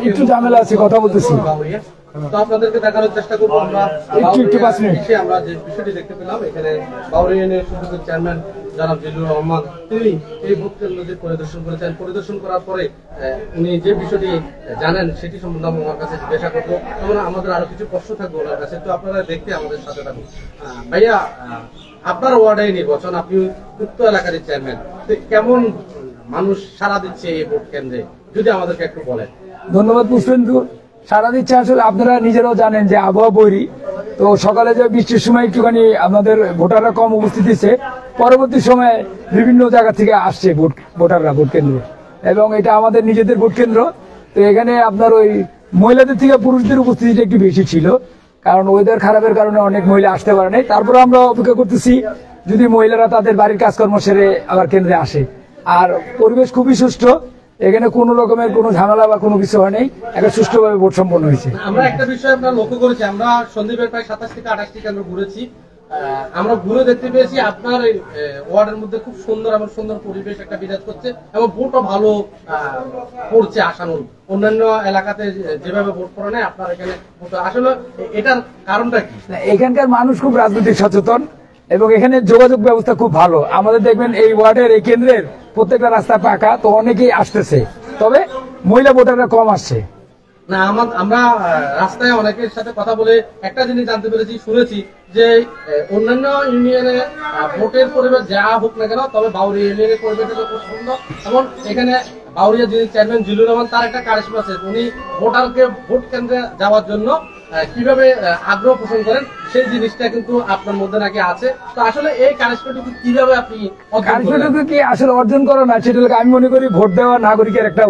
একটু ঝামেলা আছে, কথা বলতেছি। তো আপনাদেরকে দেখানোর চেষ্টা করবো আমরা আমরা যে বিষয়টি দেখতে পেলাম এখানে বাউরিয়া ইউনিয়ন পরিষদের চেয়ারম্যান জনাব জিল্লুর রহমান তিনি এই ভোট কেন্দ্রটি পরিদর্শন করেছেন। পরিদর্শন করার পরে উনি যে বিষয়টি জানেন সেটি সম্বন্ধে আমার কাছে জিজ্ঞাসা করবো এবং আমাদের আরো কিছু প্রশ্ন থাকবে ওনার কাছে। তো আপনারা দেখতে আমাদের সাথে থাকুন। ভাইয়া, আপনার ওয়ার্ডে নির্বাচন, আপনি উক্ত এলাকার চেয়ারম্যান, কেমন মানুষ সাড়া দিচ্ছে এই ভোট কেন্দ্রে যদি আমাদেরকে একটু বলেন। ধন্যবাদ পুষ্পেন্দু। সারা দিচ্ছে আসলে আপনারা নিজেরাও জানেন যে আবহাওয়া বৈরী, তো সকালে যে বৃষ্টির সময় একটুখানি আপনাদের ভোটাররা কম উপস্থিত দিচ্ছে, পরবর্তী সময়ে বিভিন্ন জায়গা থেকে আসছে ভোটাররা ভোট কেন্দ্রে, এবং এটা আমাদের নিজেদের ভোট কেন্দ্র। তো এখানে আপনার ওই মহিলাদের থেকে পুরুষদের উপস্থিতিটা একটু বেশি ছিল, কারণ ওয়েদার খারাপের কারণে অনেক মহিলা আসতে পারে নাই। তারপরে আমরা অপেক্ষা করতেছি যদি মহিলারা তাদের বাড়ির কাজকর্ম সেরে আবার কেন্দ্রে আসে। আর পরিবেশ খুবই সুষ্ঠু, এখানে কোন রকমের কোনো ঝামেলা বা কোনো কিছু হয় নাই, একটা সুষ্ঠুভাবে ভোট সম্পন্ন হয়েছে। আমরা একটা বিষয় আমরা লক্ষ্য করেছি, আমরা সন্দীপের প্রায় 27 থেকে 28টি কেন্দ্র ঘুরেছি। আমরা ঘুরে দেখতে পেয়েছি আপনার ওয়ার্ডের মধ্যে খুব সুন্দর এবং সুন্দর পরিবেশ একটা বিরাজ করছে এবং ভোটও ভালো পড়ছে আশানুরূপ। অন্যান্য এলাকাতে যেভাবে ভোট পড়ে নেয় আপনার এখানে ভোট আসলে, এটার কারণটা কি? এখানকার মানুষ খুব রাজনৈতিক সচেতন এবং এখানে যোগাযোগ ব্যবস্থা খুব ভালো। আমাদের দেখবেন এই ওয়ার্ডের এই কেন্দ্রের প্রত্যেকটা রাস্তা পাকা, তো অনেকেই আসতেছে, তবে মহিলা ভোটাররা কম আসছে। না, আমরা রাস্তায় অনেকের সাথে কথা বলে একটা জিনিস জানতে পেরেছি, শুনেছি যে অন্যান্য ইউনিয়নে ভোটের পরিবেশ যা হোক না কেন, তবে বাউরিয়া ইউনিয়নের পরিবেশটা খুব সুন্দর। এবং এখানে বাউরিয়া যিনি চেয়ারম্যান জিল্লুর রহমান, তার একটা কারিশমা আছে, উনি ভোটারকে ভোট কেন্দ্রে যাওয়ার জন্য কিভাবে আগ্রহ পোষণ করেন সেই জিনিসটা কিন্তু আপনার মধ্যে নাকি আছে। তো আসলে এই কারিশমাটুকু কিভাবে আপনি কারিশমাটুকু কি আসলে অর্জন করা না, সেটা আমি মনে করি ভোট দেওয়া নাগরিকের একটা